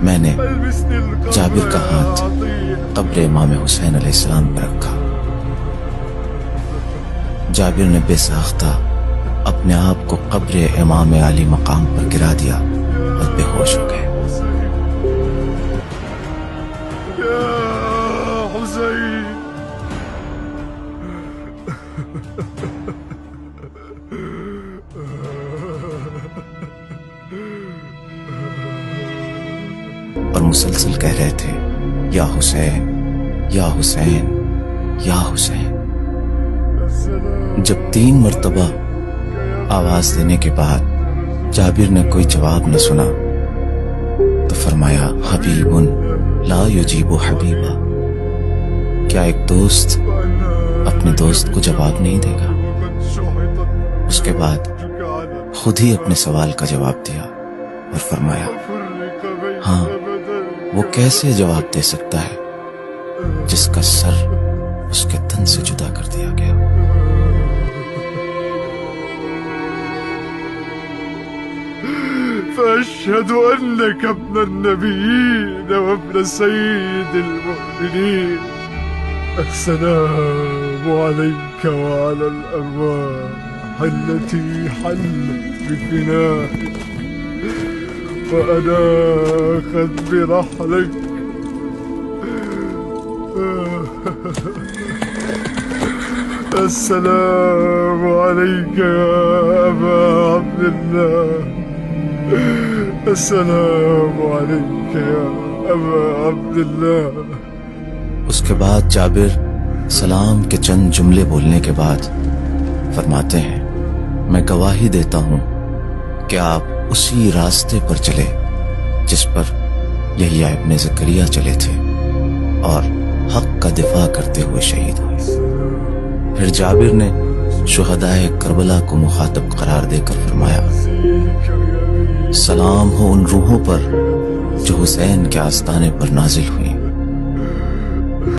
मैंने जाबिर का हाथ कब्र इमाम हुसैन अलैहिस्सलाम पर रखा। जाबिर ने बेसाख्ता अपने आप को कब्र इमाम आली मकाम पर गिरा दिया और बेहोश हो गए। और मुसलसल कह रहे थे, या हुसैन, या हुसैन, या हुसैन। जब 3 मर्तबा आवाज देने के बाद जाबिर ने कोई जवाब न सुना तो फरमाया, हबीबुन ला युजीबु हबीबा। क्या एक दोस्त अपने दोस्त को जवाब नहीं देगा? उसके बाद खुद ही अपने सवाल का जवाब दिया और फरमाया, हाँ, वो कैसे जवाब दे सकता है जिसका सर उसके तन से जुदा कर दिया गया। فأشهد أنك ابن النبيين وابن سيد المؤمنين. السلام عليك وعلى الأرواح التي حلت بفنائك وأناخت برحلك. السلام عليك يا أبا عبد الله. السلام عليك يا أبا عبد الله. उसके बाद जाबिर सलाम के चंद जुमले बोलने के बाद फरमाते हैं, मैं गवाही देता हूं कि आप उसी रास्ते पर चले जिस पर यहया इब्ने ज़करिया चले थे और हक का दिफा करते हुए शहीद हुए। फिर जाबिर ने शुहदाए करबला को मुखातब करार देकर फरमाया, सलाम हो उन रूहों पर जो हुसैन के आस्ताने पर नाजिल हुई।